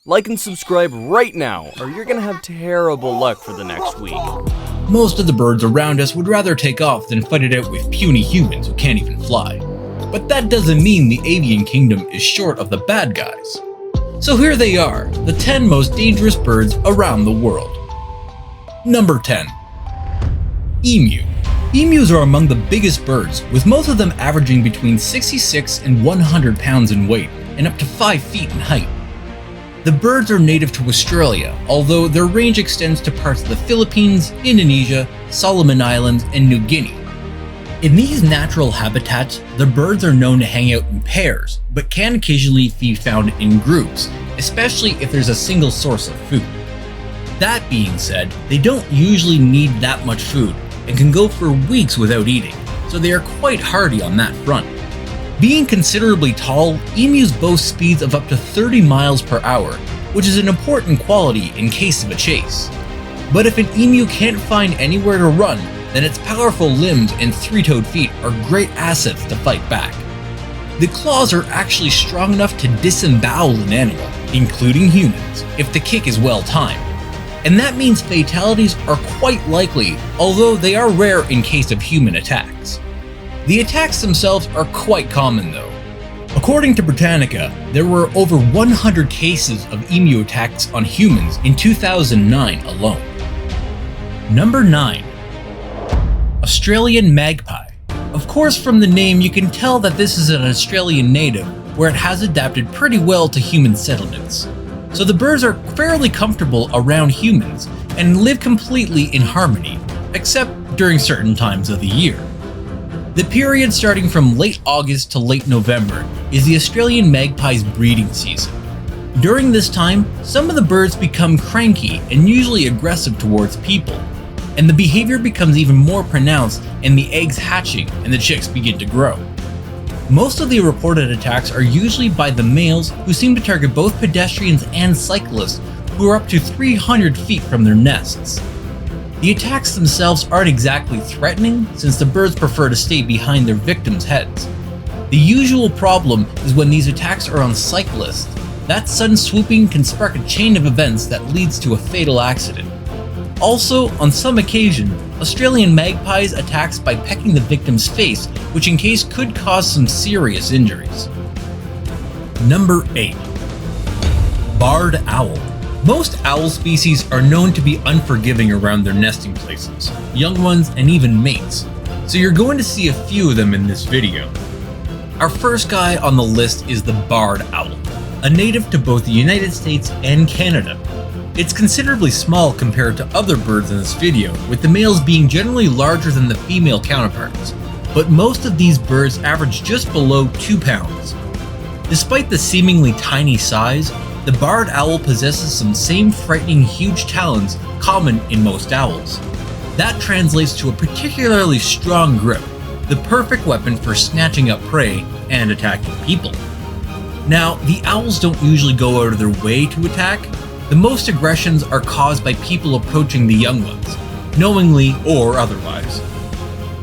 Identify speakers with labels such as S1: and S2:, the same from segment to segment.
S1: Like and subscribe right now, or you're gonna have terrible luck for the next week.
S2: Most of the birds around us would rather take off than fight it out with puny humans who can't even fly. But that doesn't mean the avian kingdom is short of the bad guys. So here they are, the 10 most dangerous birds around the world. Number 10. Emu. Emus are among the biggest birds, with most of them averaging between 66 and 100 pounds in weight and up to 5 feet in height. The birds are native to Australia, although their range extends to parts of the Philippines, Indonesia, Solomon Islands, and New Guinea. In these natural habitats, the birds are known to hang out in pairs, but can occasionally be found in groups, especially if there's a single source of food. That being said, they don't usually need that much food and can go for weeks without eating, so they are quite hardy on that front. Being considerably tall, emus boast speeds of up to 30 miles per hour, which is an important quality in case of a chase. But if an emu can't find anywhere to run, then its powerful limbs and three-toed feet are great assets to fight back. The claws are actually strong enough to disembowel an animal, including humans, if the kick is well timed. And that means fatalities are quite likely, although they are rare in case of human attacks. The attacks themselves are quite common though. According to Britannica, there were over 100 cases of emu attacks on humans in 2009 alone. Number 9. Australian Magpie. Of course, from the name you can tell that this is an Australian native where it has adapted pretty well to human settlements. So the birds are fairly comfortable around humans and live completely in harmony, except during certain times of the year. The period starting from late August to late November is the Australian magpie's breeding season. During this time, some of the birds become cranky and usually aggressive towards people, and the behavior becomes even more pronounced in the eggs hatching and the chicks begin to grow. Most of the reported attacks are usually by the males, who seem to target both pedestrians and cyclists who are up to 300 feet from their nests. The attacks themselves aren't exactly threatening, since the birds prefer to stay behind their victims' heads. The usual problem is when these attacks are on cyclists. That sudden swooping can spark a chain of events that leads to a fatal accident. Also, on some occasion, Australian magpies attacks by pecking the victim's face, which in case could cause some serious injuries. Number 8. Barred owl. Most owl species are known to be unforgiving around their nesting places, young ones and even mates, so you're going to see a few of them in this video. Our first guy on the list is the barred owl, a native to both the United States and Canada. It's considerably small compared to other birds in this video, with the males being generally larger than the female counterparts, but most of these birds average just below 2 pounds. Despite the seemingly tiny size, the barred owl possesses some same frightening huge talons common in most owls. That translates to a particularly strong grip, the perfect weapon for snatching up prey and attacking people. Now, the owls don't usually go out of their way to attack. The most aggressions are caused by people approaching the young ones, knowingly or otherwise.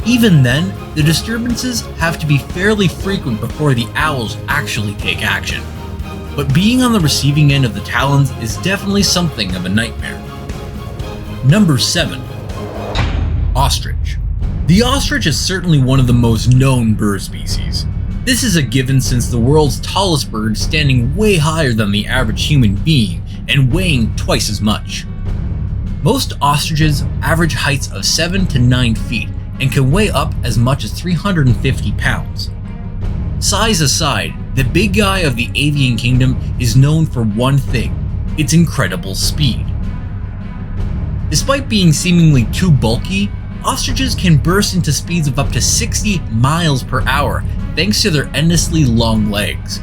S2: Even then, the disturbances have to be fairly frequent before the owls actually take action. But being on the receiving end of the talons is definitely something of a nightmare. Number 7. Ostrich. The ostrich is certainly one of the most known bird species. This is a given since the world's tallest bird, standing way higher than the average human being and weighing twice as much. Most ostriches average heights of 7 to 9 feet and can weigh up as much as 350 pounds. Size aside, the big guy of the avian kingdom is known for one thing: its incredible speed. Despite being seemingly too bulky, ostriches can burst into speeds of up to 60 miles per hour thanks to their endlessly long legs.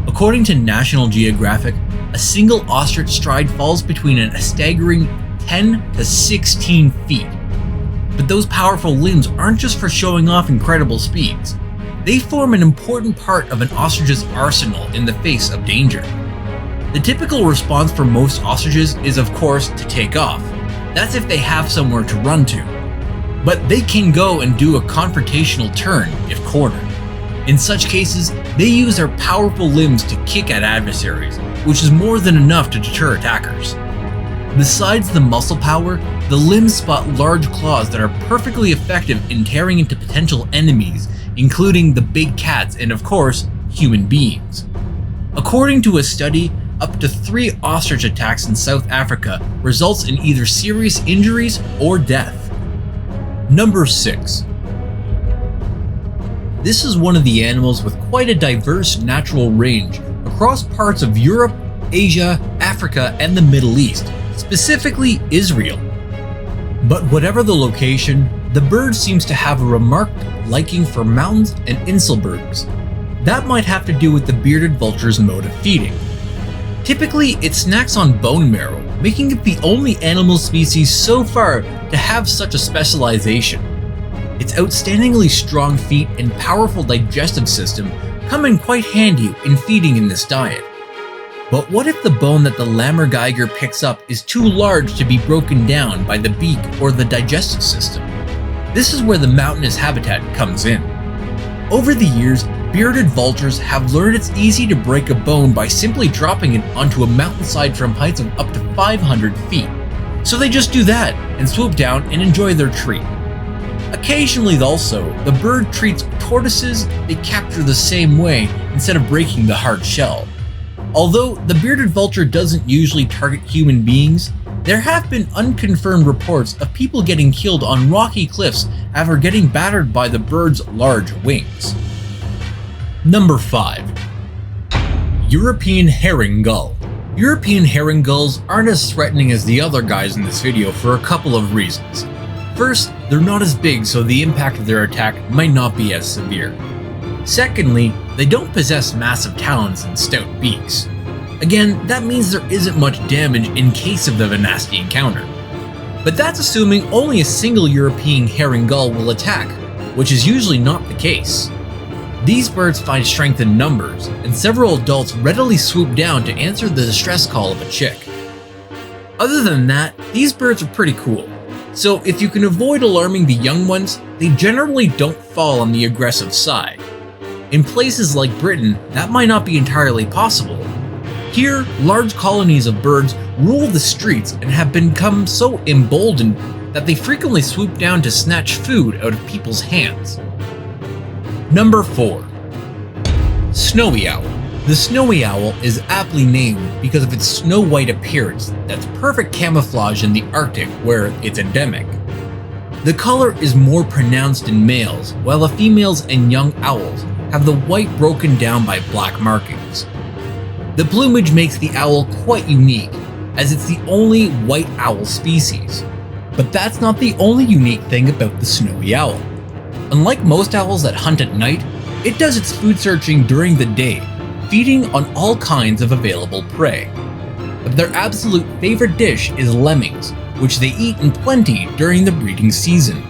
S2: According to National Geographic, a single ostrich stride falls between a staggering 10 to 16 feet. But those powerful limbs aren't just for showing off incredible speeds. They form an important part of an ostrich's arsenal in the face of danger. The typical response for most ostriches is, of course, to take off. That's if they have somewhere to run to. But they can go and do a confrontational turn if cornered. In such cases, they use their powerful limbs to kick at adversaries, which is more than enough to deter attackers. Besides the muscle power, the limbs spot large claws that are perfectly effective in tearing into potential enemies, including the big cats and, of course, human beings. According to a study, up to 3 ostrich attacks in South Africa results in either serious injuries or death. Number 6. This is one of the animals with quite a diverse natural range across parts of Europe, Asia, Africa, and the Middle East, specifically Israel. But whatever the location, the bird seems to have a remarked liking for mountains and inselbergs. That might have to do with the bearded vulture's mode of feeding. Typically, it snacks on bone marrow, making it the only animal species so far to have such a specialization. Its outstandingly strong feet and powerful digestive system come in quite handy in feeding in this diet. But what if the bone that the lammergeiger picks up is too large to be broken down by the beak or the digestive system? This is where the mountainous habitat comes in. Over the years, bearded vultures have learned it's easy to break a bone by simply dropping it onto a mountainside from heights of up to 500 feet. So they just do that and swoop down and enjoy their treat. Occasionally also, the bird treats tortoises they capture the same way instead of breaking the hard shell. Although the bearded vulture doesn't usually target human beings, there have been unconfirmed reports of people getting killed on rocky cliffs after getting battered by the bird's large wings. Number 5. European herring gull. European herring gulls aren't as threatening as the other guys in this video for a couple of reasons. First, they're not as big, so the impact of their attack might not be as severe. Secondly, they don't possess massive talons and stout beaks. Again, that means there isn't much damage in case of a nasty encounter. But that's assuming only a single European herring gull will attack, which is usually not the case. These birds find strength in numbers, and several adults readily swoop down to answer the distress call of a chick. Other than that, these birds are pretty cool. So if you can avoid alarming the young ones, they generally don't fall on the aggressive side. In places like Britain, that might not be entirely possible. Here, large colonies of birds rule the streets and have become so emboldened that they frequently swoop down to snatch food out of people's hands. Number 4. Snowy owl. The snowy owl is aptly named because of its snow-white appearance that's perfect camouflage in the Arctic where it's endemic. The color is more pronounced in males, while the females and young owls have the white broken down by black markings. The plumage makes the owl quite unique, as it's the only white owl species. But that's not the only unique thing about the snowy owl. Unlike most owls that hunt at night, it does its food searching during the day, feeding on all kinds of available prey. But their absolute favorite dish is lemmings, which they eat in plenty during the breeding season.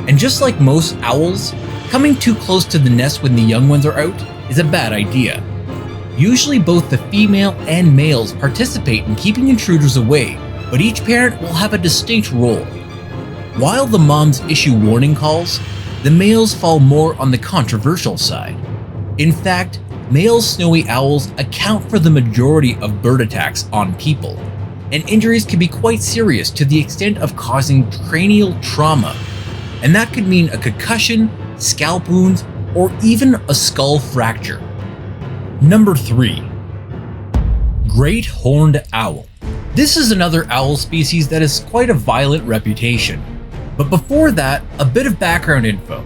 S2: And just like most owls, coming too close to the nest when the young ones are out is a bad idea. Usually both the female and males participate in keeping intruders away, but each parent will have a distinct role. While the moms issue warning calls, the males fall more on the controversial side. In fact, male snowy owls account for the majority of bird attacks on people, and injuries can be quite serious to the extent of causing cranial trauma, and that could mean a concussion, scalp wounds, or even a skull fracture. Number 3. Great horned owl. This is another owl species that has quite a violent reputation. But before that, a bit of background info.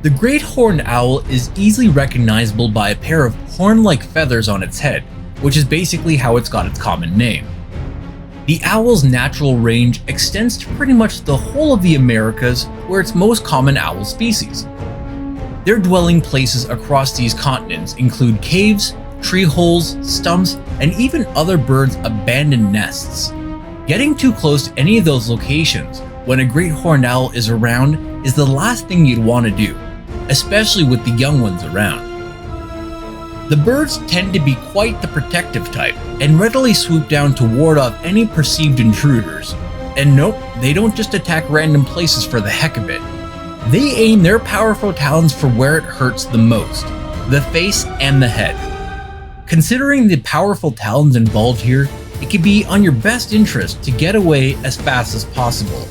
S2: The great horned owl is easily recognizable by a pair of horn-like feathers on its head, which is basically how it's got its common name. The owl's natural range extends to pretty much the whole of the Americas, where it's most common owl species. Their dwelling places across these continents include caves, tree holes, stumps, and even other birds' abandoned nests. Getting too close to any of those locations when a great horned owl is around is the last thing you'd want to do, especially with the young ones around. The birds tend to be quite the protective type and readily swoop down to ward off any perceived intruders. And nope, they don't just attack random places for the heck of it. They aim their powerful talons for where it hurts the most, the face and the head. Considering the powerful talons involved here, it can be on your best interest to get away as fast as possible.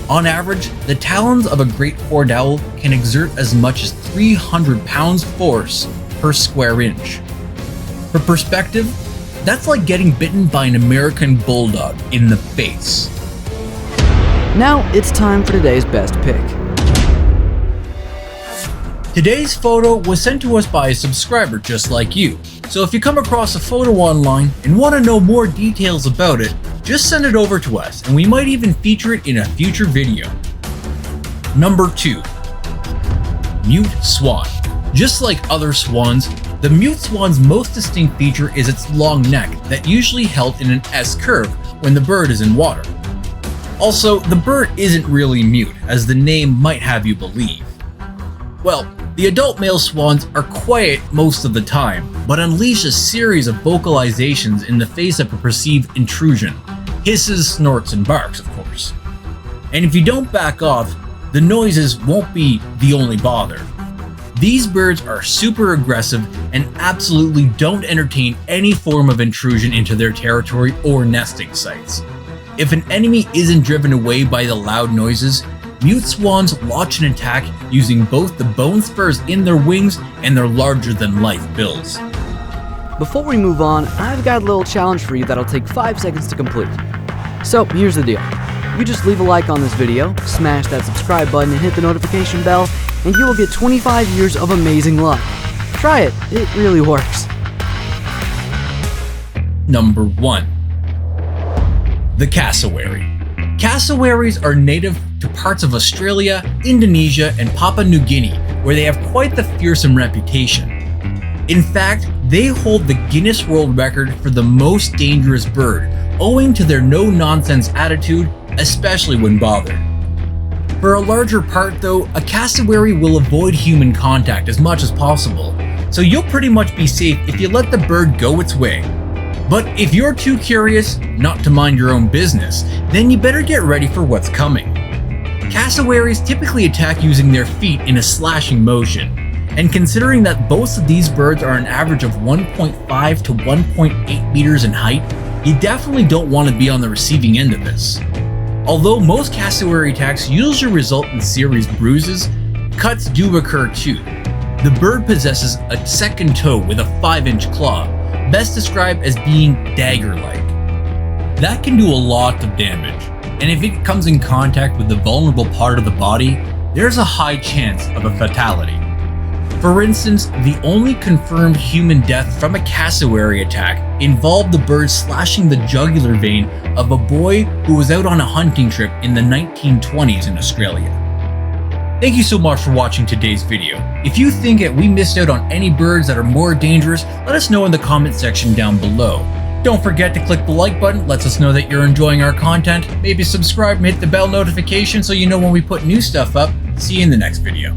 S2: On average, the talons of a great horned owl can exert as much as 300 pounds force per square inch. For perspective, that's like getting bitten by an American bulldog in the face.
S3: Now it's time for today's best pick.
S2: Today's photo was sent to us by a subscriber just like you, so if you come across a photo online and want to know more details about it, just send it over to us and we might even feature it in a future video. Number 2. Mute Swan. Just like other swans, the mute swan's most distinct feature is its long neck that usually held in an S curve when the bird is in water. Also, the bird isn't really mute, as the name might have you believe. Well, the adult male swans are quiet most of the time, but unleash a series of vocalizations in the face of a perceived intrusion. Hisses, snorts, and barks, of course. And if you don't back off, the noises won't be the only bother. These birds are super aggressive and absolutely don't entertain any form of intrusion into their territory or nesting sites. If an enemy isn't driven away by the loud noises, mute swans launch an attack using both the bone spurs in their wings and their larger-than-life bills.
S3: Before we move on, I've got a little challenge for you that'll take 5 seconds to complete. So here's the deal. You just leave a like on this video, smash that subscribe button and hit the notification bell, and you will get 25 years of amazing luck. Try it, it really works.
S2: Number 1. The Cassowary. Cassowaries are native to parts of Australia, Indonesia, and Papua New Guinea, where they have quite the fearsome reputation. In fact, they hold the Guinness World Record for the most dangerous bird, owing to their no-nonsense attitude, especially when bothered. For a larger part though, a cassowary will avoid human contact as much as possible, so you'll pretty much be safe if you let the bird go its way. But if you're too curious not to mind your own business, then you better get ready for what's coming. Cassowaries typically attack using their feet in a slashing motion, and considering that both of these birds are an average of 1.5 to 1.8 meters in height, you definitely don't want to be on the receiving end of this. Although most cassowary attacks usually result in serious bruises, cuts do occur too. The bird possesses a second toe with a 5-inch claw, best described as being dagger-like. That can do a lot of damage, and if it comes in contact with the vulnerable part of the body, there's a high chance of a fatality. For instance, the only confirmed human death from a cassowary attack involved the bird slashing the jugular vein of a boy who was out on a hunting trip in the 1920s in Australia. Thank you so much for watching today's video. If you think that we missed out on any birds that are more dangerous, let us know in the comment section down below. Don't forget to click the like button, lets us know that you're enjoying our content. Maybe subscribe and hit the bell notification so you know when we put new stuff up. See you in the next video.